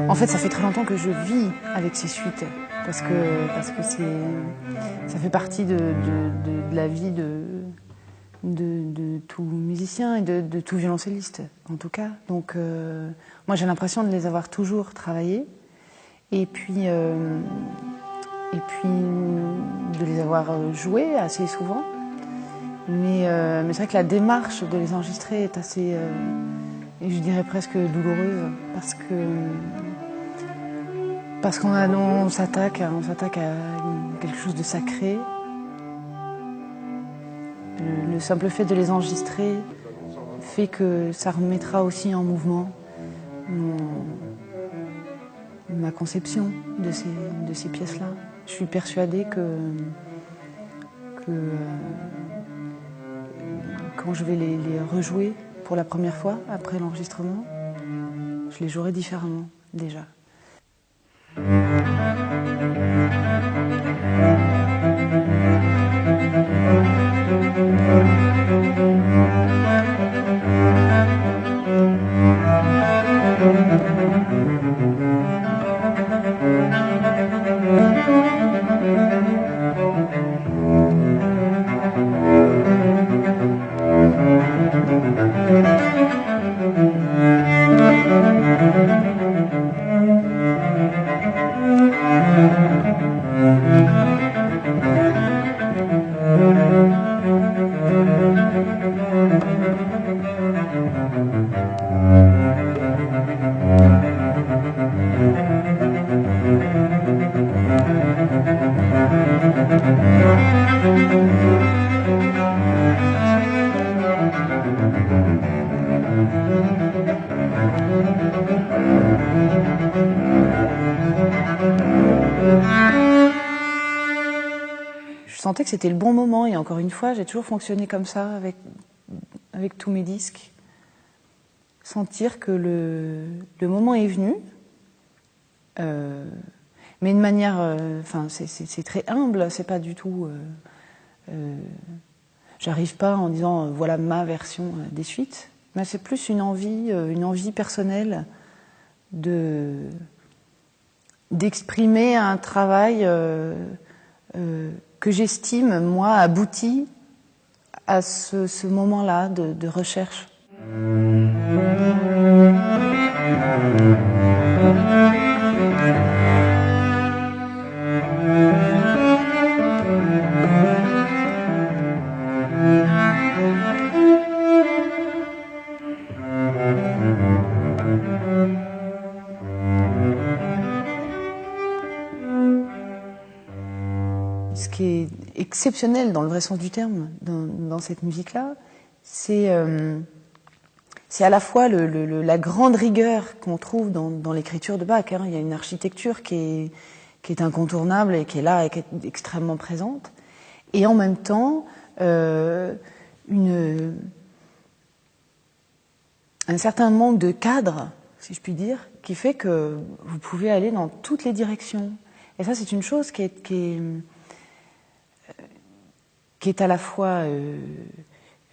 En fait, ça fait très longtemps que je vis avec ces suites, parce que ça fait partie de la vie de tout musicien et de tout violoncelliste, en tout cas. Donc, moi, j'ai l'impression de les avoir toujours travaillés, et puis de les avoir joués assez souvent. Mais c'est vrai que la démarche de les enregistrer est assez, et je dirais presque douloureuse, parce qu'on s'attaque à quelque chose de sacré. Le simple fait de les enregistrer fait que ça remettra aussi en mouvement ma conception de ces pièces-là. Je suis persuadée que quand je vais les rejouer pour la première fois après l'enregistrement, je les jouerai différemment déjà. Je sentais que c'était le bon moment, et encore une fois, j'ai toujours fonctionné comme ça avec tous mes disques. Sentir que le moment est venu, mais de manière, c'est très humble, c'est pas du tout. J'arrive pas en disant voilà ma version des suites, mais c'est plus une envie personnelle d'exprimer un travail que j'estime, moi, abouti à ce moment-là de recherche. Ce qui est exceptionnel dans le vrai sens du terme dans cette musique-là, c'est à la fois la grande rigueur qu'on trouve dans l'écriture de Bach. Il y a une architecture qui est incontournable et qui est là et qui est extrêmement présente. Et en même temps, un certain manque de cadre, si je puis dire, qui fait que vous pouvez aller dans toutes les directions. Et ça, c'est une chose qui est à la fois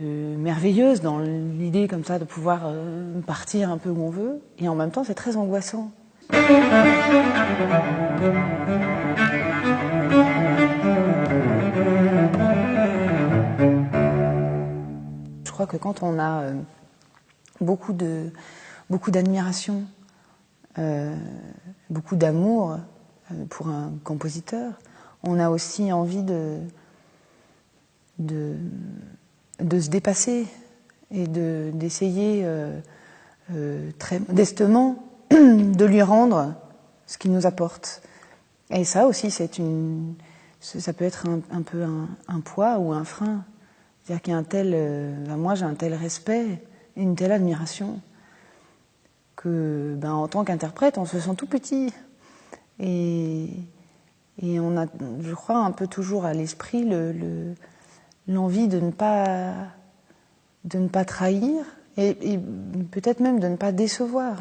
merveilleuse dans l'idée comme ça de pouvoir partir un peu où on veut, et en même temps c'est très angoissant. Je crois que quand on a beaucoup d'admiration, beaucoup d'amour pour un compositeur, on a aussi envie de se dépasser et d'essayer très modestement de lui rendre ce qu'il nous apporte. Et ça aussi, ça peut être un peu un poids ou un frein. C'est-à-dire qu'il y a moi j'ai un tel respect et une telle admiration que en tant qu'interprète, on se sent tout petit. Et on a, je crois, un peu toujours à l'esprit l'envie de ne pas trahir et peut-être même de ne pas décevoir.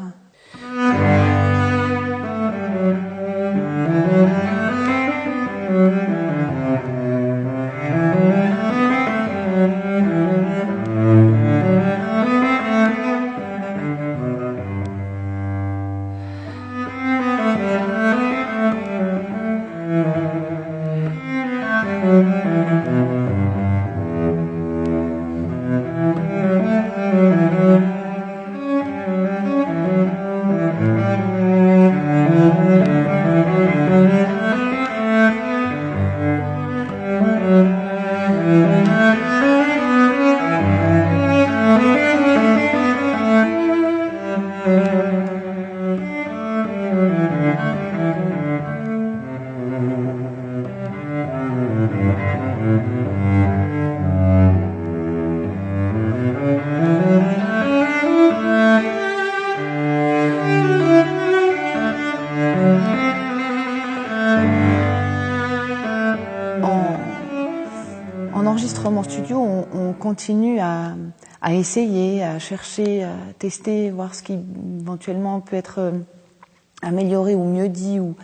En enregistrement studio, on continue à essayer, à chercher, à tester, voir ce qui éventuellement peut être amélioré ou mieux dit ou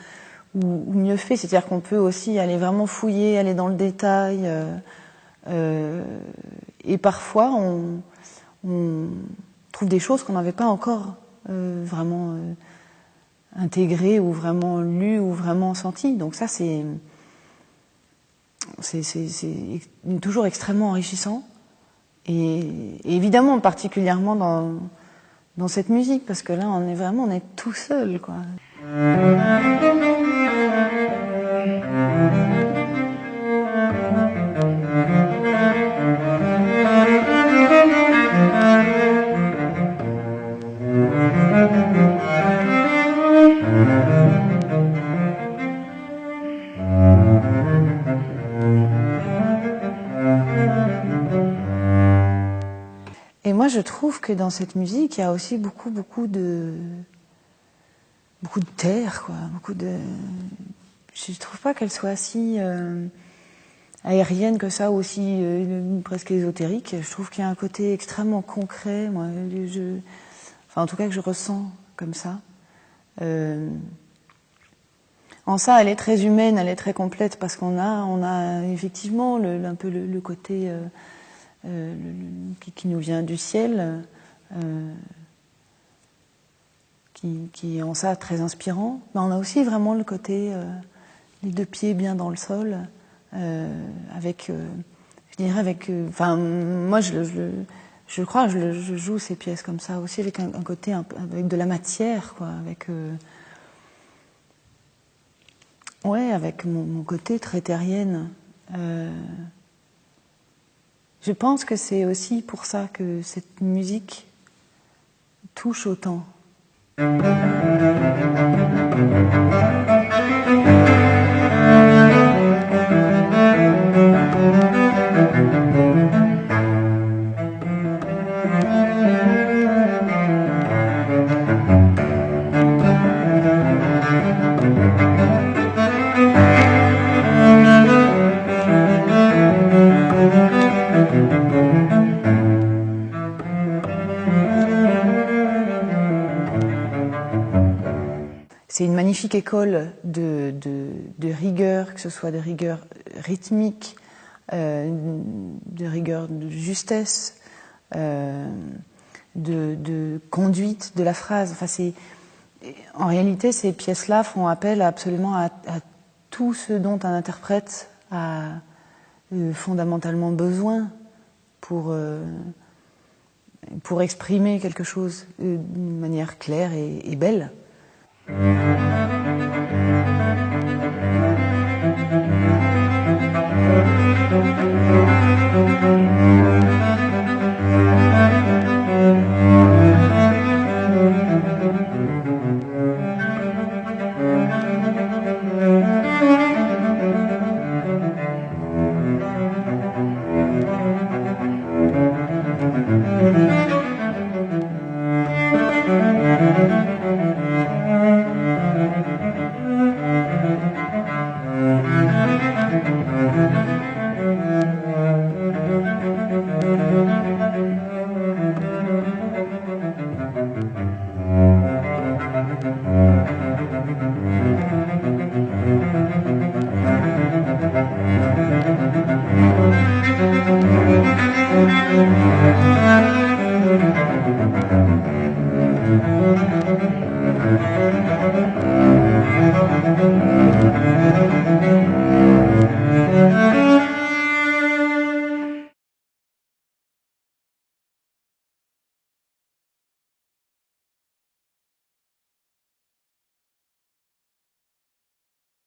mieux fait. C'est-à-dire qu'on peut aussi aller vraiment fouiller, aller dans le détail. Et parfois, on trouve des choses qu'on n'avait pas encore vraiment intégrées ou vraiment lues ou vraiment senties. Donc ça, c'est toujours extrêmement enrichissant. Et évidemment, particulièrement dans cette musique, parce que là, on est tout seul, quoi. Et moi, je trouve que dans cette musique, il y a aussi beaucoup de terre, quoi. Je trouve pas qu'elle soit si aérienne que ça, aussi presque ésotérique. Je trouve qu'il y a un côté extrêmement concret, moi, en tout cas que je ressens comme ça. En ça, elle est très humaine, elle est très complète, parce qu'on a effectivement un peu le côté qui nous vient du ciel, qui est en ça très inspirant. Mais on a aussi vraiment le côté les deux pieds bien dans le sol, moi je crois que je joue ces pièces comme ça aussi, avec un côté avec de la matière, quoi, avec mon côté très terrienne. Je pense que c'est aussi pour ça que cette musique touche autant. C'est une magnifique école de rigueur, que ce soit de rigueur rythmique, de rigueur de justesse, de conduite de la phrase. En réalité, ces pièces-là font appel absolument à tout ce dont un interprète a fondamentalement besoin pour exprimer quelque chose d'une manière claire et belle.